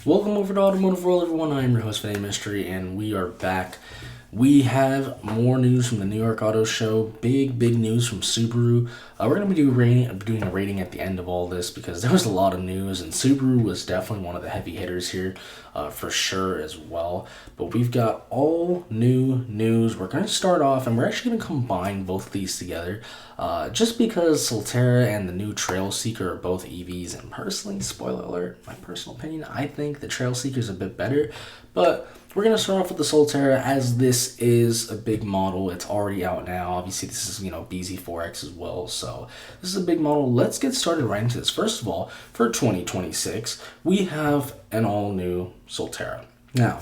Welcome over to Automotive World, everyone. I am your host, Vinay Mystery, and we are back. We have more news from the New York Auto Show. Big news from Subaru. We're going to be doing a rating at the end of all this because there was a lot of news, and Subaru was definitely one of the heavy hitters here for sure as well. But we've got all new news. We're going to start off, and we're actually going to combine both of these together just because Solterra and the new Trail Seeker are both EVs. And personally, spoiler alert, my personal opinion, I think the Trail Seeker is a bit better. But we're going to start off with the Solterra, as this is a big model. It's already out now. Obviously, this is, BZ4X as well. So this is a big model. Let's get started right into this. First of all, for 2026, we have an all-new Solterra. Now,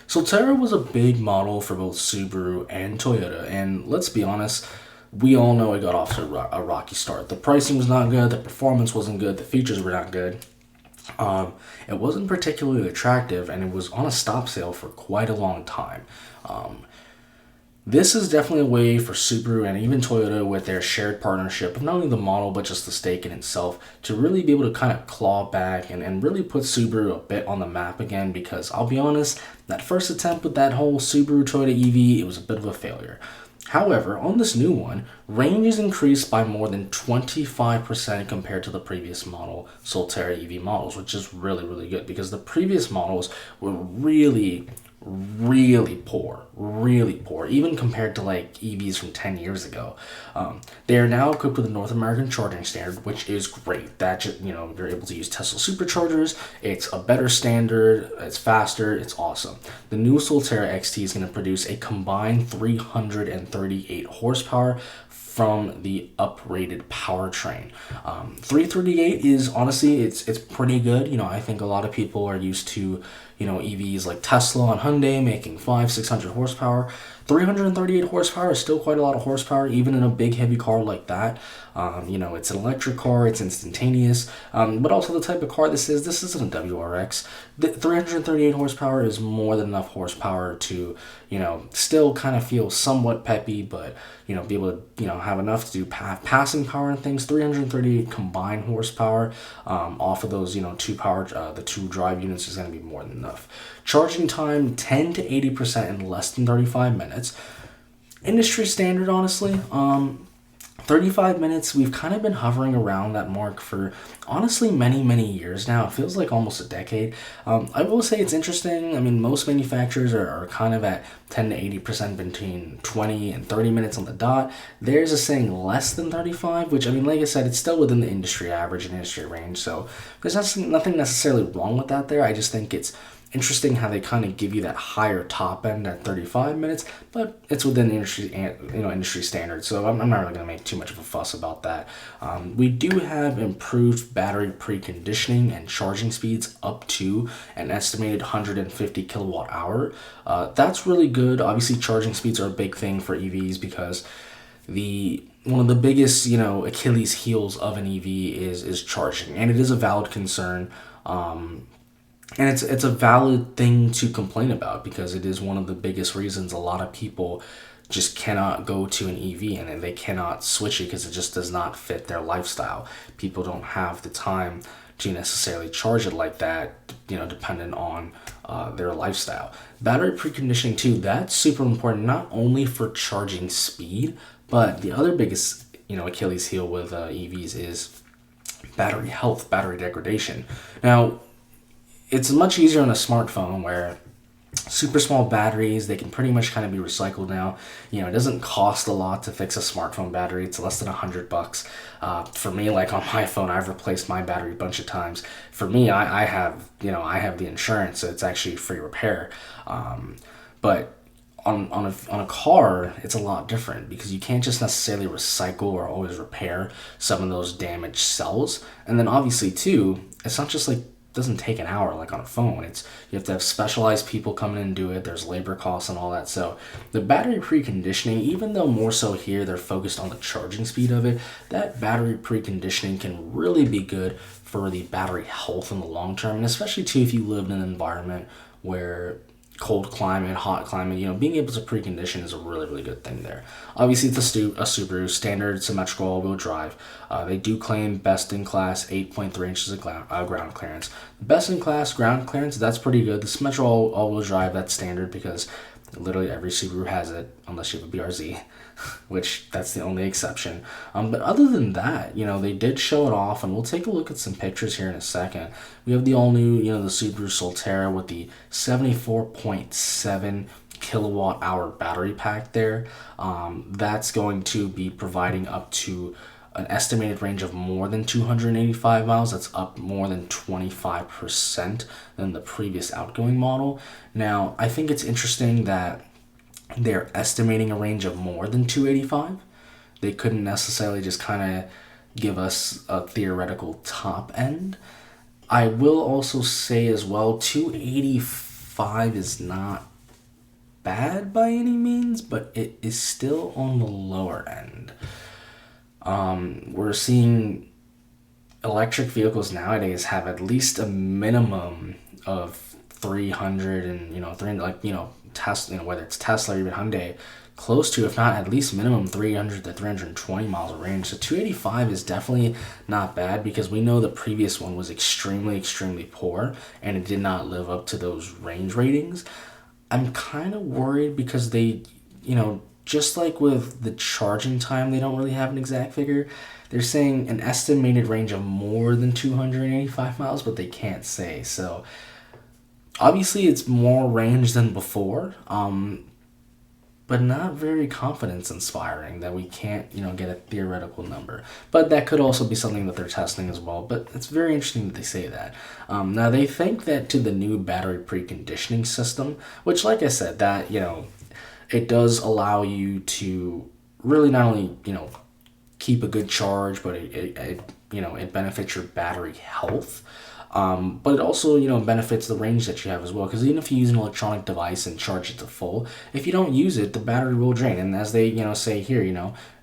Solterra was a big model for both Subaru and Toyota. And let's be honest, we all know it got off to a rocky start. The pricing was not good. The performance wasn't good. The features were not good. It wasn't particularly attractive, and it was on a stop sale for quite a long time. This is definitely a way for Subaru and even Toyota, with their shared partnership of not only the model but just the stake in itself, to really be able to kind of claw back and really put Subaru a bit on the map again. Because I'll be honest, that first attempt with that whole Subaru Toyota EV, it was a bit of a failure. However, on this new one, range is increased by more than 25% compared to the previous model, Solterra EV models, which is really good, because the previous models were really poor, even compared to like EVs from 10 years ago. They are now equipped with a North American charging standard, which is great. That you're able to use Tesla superchargers. It's a better standard. It's faster. It's awesome. The new Solterra XT is going to produce a combined 338 horsepower from the uprated powertrain. 338 is honestly, it's pretty good. I think a lot of people are used to EVs like Tesla and Hyundai making 500-600 horsepower. 338 horsepower is still quite a lot of horsepower, even in a big heavy car like that. It's an electric car, it's instantaneous, but also the type of car this is. This isn't a WRX. The 338 horsepower is more than enough horsepower to, still kind of feel somewhat peppy, but, be able to, have enough to do passing power and things. 338 combined horsepower off of those, the two drive units is going to be more than enough. Charging time, 10 to 80% in less than 35 minutes. Industry standard, honestly. 35 minutes, we've kind of been hovering around that mark for, honestly, many years now. It feels like almost a decade. I will say it's interesting. I mean, most manufacturers are kind of at 10 to 80% between 20 and 30 minutes on the dot. Theirs is saying less than 35, which, like I said, it's still within the industry average and industry range. So there's nothing necessarily wrong with that there. I just think it's interesting how they kind of give you that higher top end at 35 minutes, but it's within the industry standard, so I'm not really going to make too much of a fuss about that. We do have improved battery preconditioning and charging speeds up to an estimated 150 kilowatt hour. That's really good. Obviously, charging speeds are a big thing for EVs because one of the biggest Achilles heels of an EV is charging, and it is a valid concern. And it's a valid thing to complain about, because it is one of the biggest reasons a lot of people just cannot go to an EV and they cannot switch it, because it just does not fit their lifestyle. People don't have the time to necessarily charge it like that, dependent on their lifestyle. Battery preconditioning too, that's super important, not only for charging speed, but the other biggest Achilles heel with EVs is battery health, battery degradation. Now, it's much easier on a smartphone, where super small batteries, they can pretty much kind of be recycled now. It doesn't cost a lot to fix a smartphone battery. It's less than $100. For me, like on my phone, I've replaced my battery a bunch of times. For me, I have the insurance, so it's actually free repair. But on a car, it's a lot different, because you can't just necessarily recycle or always repair some of those damaged cells. And then obviously too, it's not just like, doesn't take an hour like on a phone. You have to have specialized people come in and do it. There's labor costs and all that. So the battery preconditioning, even though more so here they're focused on the charging speed of it, that battery preconditioning can really be good for the battery health in the long term, and especially too if you live in an environment where cold climate, hot climate, being able to precondition is a really, really good thing there. Obviously, it's a Subaru standard symmetrical all-wheel drive. They do claim best-in-class 8.3 inches of ground clearance. Best-in-class ground clearance, that's pretty good. The symmetrical all-wheel drive, that's standard because literally every Subaru has it, unless you have a BRZ, which that's the only exception. But other than that, they did show it off, and we'll take a look at some pictures here in a second. We have the all-new, the Subaru Solterra with the 74.7 kilowatt hour battery pack there. That's going to be providing up to an estimated range of more than 285 miles. That's up more than 25% than the previous outgoing model. Now, I think it's interesting that they're estimating a range of more than 285. They couldn't necessarily just kind of give us a theoretical top end. I will also say as well, 285 is not bad by any means, but it is still on the lower end. We're seeing electric vehicles nowadays have at least a minimum of 300 and, 300, Tesla, whether it's Tesla or even Hyundai, close to, if not at least minimum 300 to 320 miles of range. So 285 is definitely not bad because we know the previous one was extremely, extremely poor and it did not live up to those range ratings. I'm kind of worried because they, just like with the charging time, they don't really have an exact figure. They're saying an estimated range of more than 285 miles, but they can't say. So obviously it's more range than before, but not very confidence inspiring that we can't, get a theoretical number. But that could also be something that they're testing as well. But it's very interesting that they say that. Now they think that to the new battery preconditioning system, which, like I said, that, it does allow you to really not only, keep a good charge, but it benefits your battery health. But it also, benefits the range that you have as well. Because even if you use an electronic device and charge it to full, if you don't use it, the battery will drain. And as they, say here,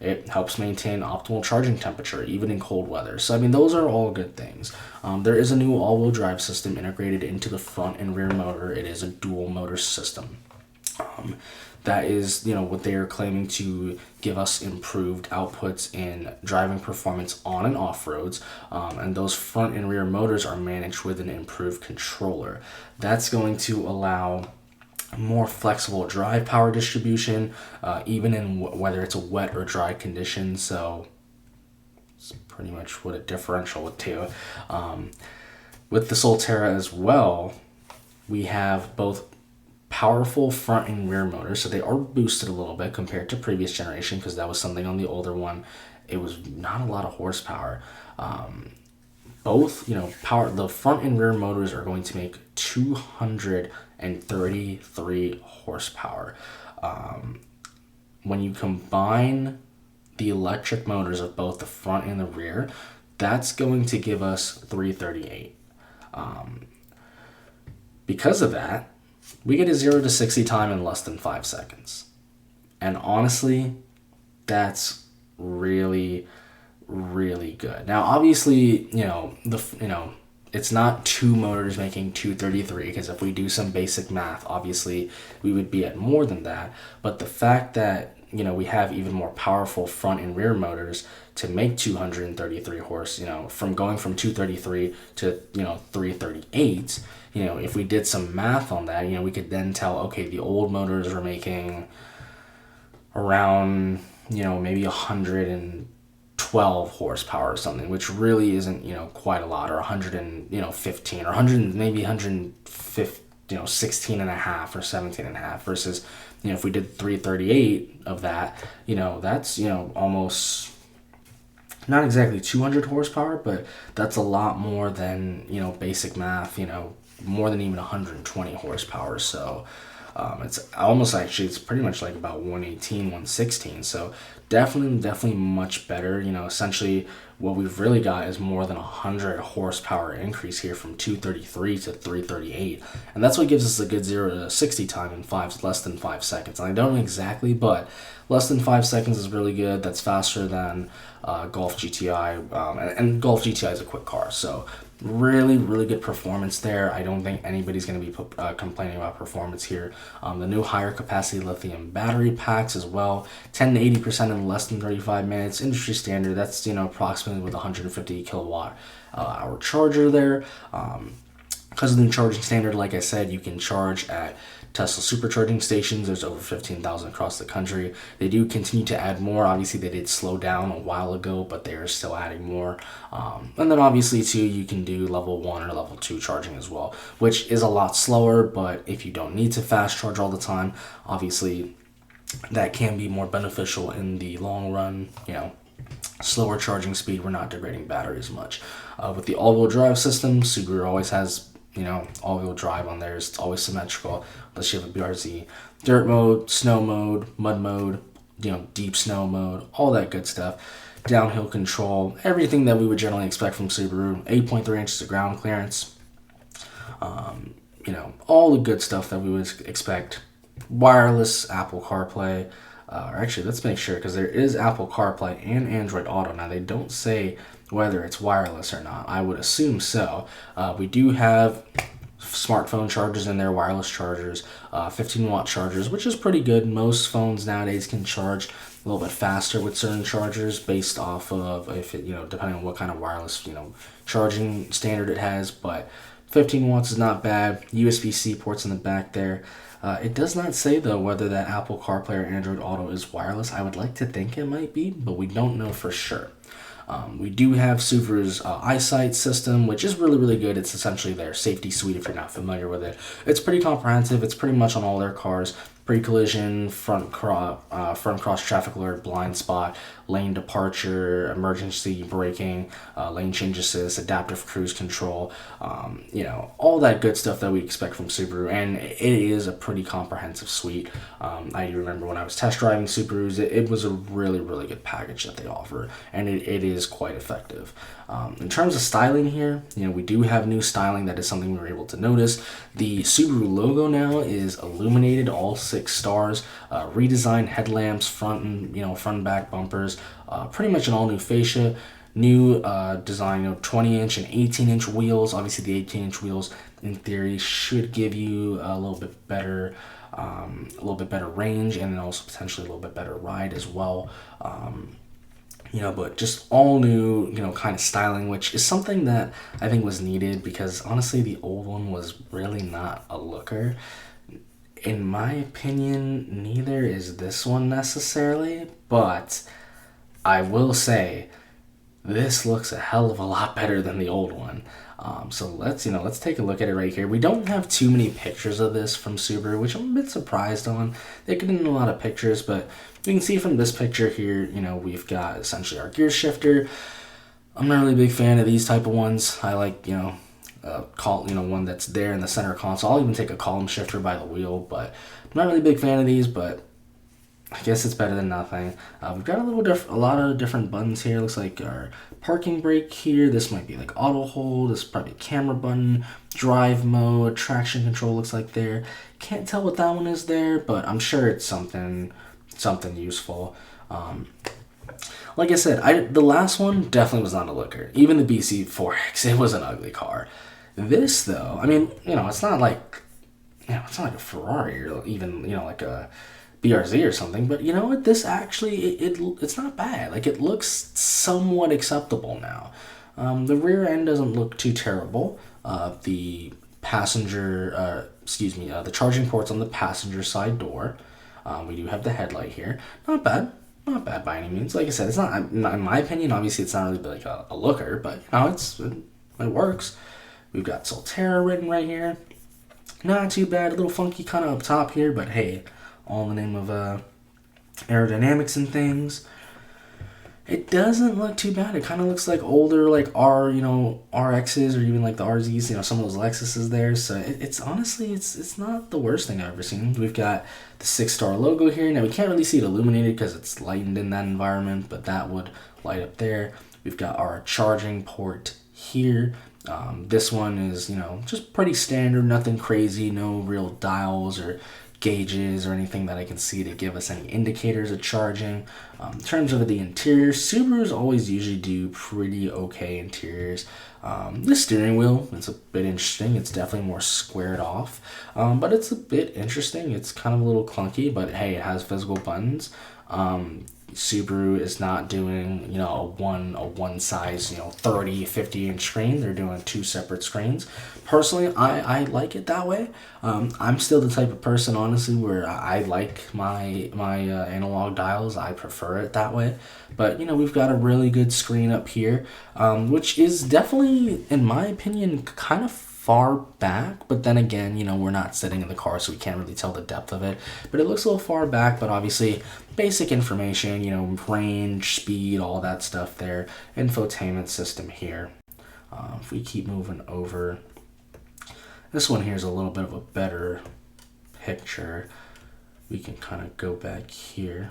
it helps maintain optimal charging temperature, even in cold weather. So, those are all good things. There is a new all-wheel drive system integrated into the front and rear motor. It is a dual motor system. That is, what they are claiming to give us improved outputs in driving performance on and off roads. And those front and rear motors are managed with an improved controller. That's going to allow more flexible drive power distribution, even in whether it's a wet or dry condition. So it's pretty much what a differential would do. With the Solterra as well, we have both powerful front and rear motors, so they are boosted a little bit compared to previous generation because that was something on the older one. It was not a lot of horsepower. Both, the front and rear motors are going to make 233 horsepower. When you combine the electric motors of both the front and the rear, that's going to give us 338. Because of that, we get a 0 to 60 time in less than 5 seconds. And honestly, that's really, really good. Now, obviously, it's not two motors making 233, because if we do some basic math, obviously we would be at more than that. But the fact that, we have even more powerful front and rear motors to make 233 horse, from going from 233 to, 338, if we did some math on that, we could then tell, okay, the old motors were making around, maybe 112 horsepower or something, which really isn't, quite a lot, or 115 or 100, maybe 150, 16 and a half or 17 and a half versus, if we did 338 of that, that's, almost not exactly 200 horsepower, but that's a lot more than, basic math, more than even 120 horsepower. So it's almost actually, it's pretty much like about 118, 116. So definitely much better. Essentially what we've really got is more than 100 horsepower increase here from 233 to 338. And that's what gives us a good 0 to 60 time in less than 5 seconds. And I don't know exactly, but less than 5 seconds is really good. That's faster than Golf GTI. And Golf GTI is a quick car. So Really, really good performance there. I don't think anybody's going to be complaining about performance here. The new higher capacity lithium battery packs as well, 10 to 80% in less than 35 minutes. Industry standard, that's, approximately with 150 kilowatt hour charger there. Because of the new charging standard, like I said, you can charge at Tesla supercharging stations. There's over 15,000 across the country. They do continue to add more. Obviously, they did slow down a while ago, but they are still adding more. And then obviously, too, you can do level 1 or level 2 charging as well, which is a lot slower, but if you don't need to fast charge all the time, obviously, that can be more beneficial in the long run, slower charging speed, we're not degrading batteries much. With the all-wheel drive system, Subaru always has all-wheel drive on there. It's always symmetrical unless you have a BRZ. Dirt mode, snow mode, mud mode, deep snow mode, all that good stuff. Downhill control, everything that we would generally expect from Subaru. 8.3 inches of ground clearance. All the good stuff that we would expect. Wireless Apple CarPlay. Actually, let's make sure, because there is Apple CarPlay and Android Auto. Now, they don't say whether it's wireless or not. I would assume so. We do have smartphone chargers in there, wireless chargers, 15-watt chargers, which is pretty good. Most phones nowadays can charge a little bit faster with certain chargers based off of, if it, depending on what kind of wireless, charging standard it has. But 15 watts is not bad. USB-C ports in the back there. It does not say, though, whether that Apple CarPlay or Android Auto is wireless. I would like to think it might be, but we don't know for sure. We do have Subaru's EyeSight system, which is really, really good. It's essentially their safety suite if you're not familiar with it. It's pretty comprehensive. It's pretty much on all their cars. Pre-collision, front cross traffic alert, blind spot, lane departure, emergency braking, lane change assist, adaptive cruise control, all that good stuff that we expect from Subaru, and it is a pretty comprehensive suite. I remember when I was test driving Subarus, it was a really, really good package that they offer, and it is quite effective. In terms of styling here, we do have new styling. That is something we were able to notice. The Subaru logo now is illuminated, all 6 stars, redesigned headlamps, front and back bumpers, pretty much an all new fascia, new design of 20-inch and 18-inch wheels. Obviously, the 18-inch wheels, in theory, should give you a little bit better range, and then also potentially a little bit better ride as well. But just all new, kind of styling, which is something that I think was needed, because honestly, the old one was really not a looker. In my opinion, neither is this one necessarily, but I will say this looks a hell of a lot better than the old one. So let's take a look at it right here. We don't have too many pictures of this from Subaru, which I'm a bit surprised on. They could in a lot of pictures, but you can see from this picture here, we've got essentially our gear shifter. I'm not really a big fan of these type of ones. I like, one that's there in the center console. I'll even take a column shifter by the wheel, but I'm not really a big fan of these, but I guess it's better than nothing. We've got a lot of different buttons here. Looks like our parking brake here. This might be like auto hold. This is probably a camera button. Drive mode, traction control looks like there. Can't tell what that one is there, but I'm sure it's something useful. Like I said, the last one definitely was not a looker. Even the BC4X, it was an ugly car. This though, it's not like a Ferrari or even like a BRZ or something, but you know what? This actually, it's not bad. Like, it looks somewhat acceptable now. The rear end doesn't look too terrible. The charging port's on the passenger side door. We do have the headlight here. Not bad by any means. Like I said, it's not, in my opinion, obviously it's not really like a looker, but it works. We've got Solterra written right here. Not too bad. A little funky kind of up top here, but hey, all in the name of aerodynamics and things. It doesn't look too bad. It kind of looks like older, like RXs or even like the RZs, some of those Lexuses there. So it's honestly, it's not the worst thing I've ever seen. We've got the 6-star logo here. Now we can't really see it illuminated because it's lightened in that environment, but that would light up there. We've got our charging port here. This one is, just pretty standard, nothing crazy, no real dials or gauges or anything that I can see to give us any indicators of charging. In terms of the interior, Subarus always usually do pretty okay interiors. The steering wheel, it's a bit interesting. It's definitely more squared off, but it's a bit interesting. It's kind of a little clunky, but hey, it has physical buttons. Subaru is not doing, a one size, 30, 50-inch screen. They're doing two separate screens. Personally, I like it that way. I'm still the type of person, honestly, where I like my analog dials. I prefer it that way. But, we've got a really good screen up here, which is definitely, in my opinion, kind of far back, but then again, we're not sitting in the car, so we can't really tell the depth of it. But it looks a little far back, but obviously basic information, range, speed, all that stuff there. Infotainment system here. If we keep moving over, this one here is a little bit of a better picture. We can kind of go back here.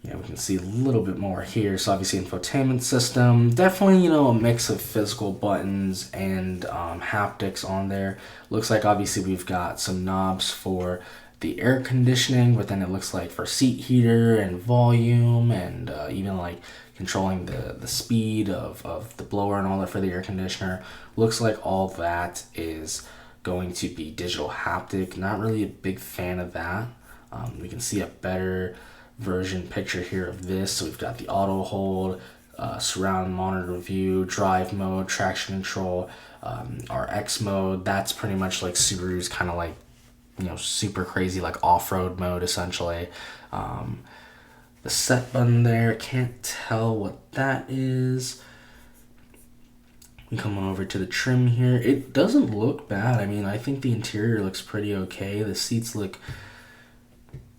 Yeah, we can see a little bit more here. So obviously infotainment system, definitely, a mix of physical buttons and haptics on there. Looks like obviously we've got some knobs for the air conditioning, but then it looks like for seat heater and volume and even like controlling the speed of the blower and all that for the air conditioner. Looks like all that is going to be digital haptic. Not really a big fan of that. We can see a better version picture here of this. So we've got the auto hold, surround monitor view, drive mode, traction control, our X mode. That's pretty much like Subaru's kind of like, super crazy like off-road mode essentially. The set button there, can't tell what that is. We come on over to the trim here. It doesn't look bad. I mean, I think the interior looks pretty okay. The seats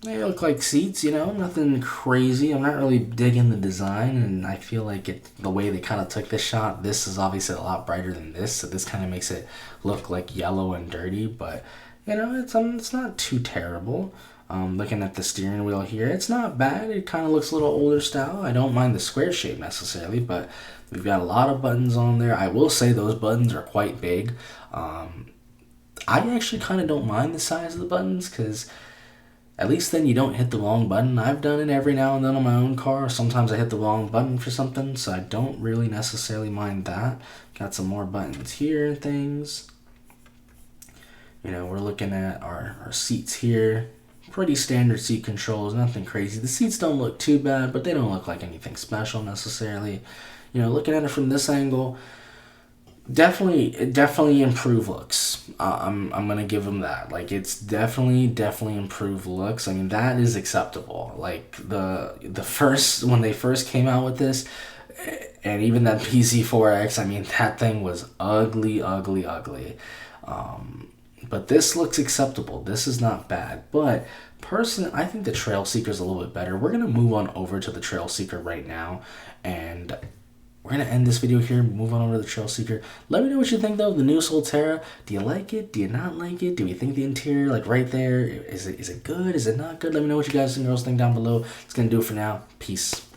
they look like seats, nothing crazy. I'm not really digging the design, and I feel like the way they kind of took this shot, this is obviously a lot brighter than this, so this kind of makes it look like yellow and dirty, but, it's not too terrible. Looking at the steering wheel here, it's not bad. It kind of looks a little older style. I don't mind the square shape necessarily, but we've got a lot of buttons on there. I will say those buttons are quite big. I actually kind of don't mind the size of the buttons, because at least then you don't hit the wrong button. I've done it every now and then on my own car. Sometimes I hit the wrong button for something, so I don't really necessarily mind that. Got some more buttons here and things. We're looking at our seats here. Pretty standard seat controls, nothing crazy. The seats don't look too bad, but they don't look like anything special necessarily. Looking at it from this angle, definitely improved looks. I'm gonna give them that. Like, it's definitely improved looks. I mean, that is acceptable. Like the first, when they first came out with this, and even that PZ4X, I mean, that thing was ugly. But this looks acceptable. This is not bad. But personally, I think the Trail Seeker is a little bit better. We're gonna move on over to the Trail Seeker right now, and we're going to end this video here, move on over to the Trail Seeker. Let me know what you think, though, of the new Solterra. Do you like it? Do you not like it? Do we think the interior, like right there, is it good? Is it not good? Let me know what you guys and girls think down below. It's going to do it for now. Peace.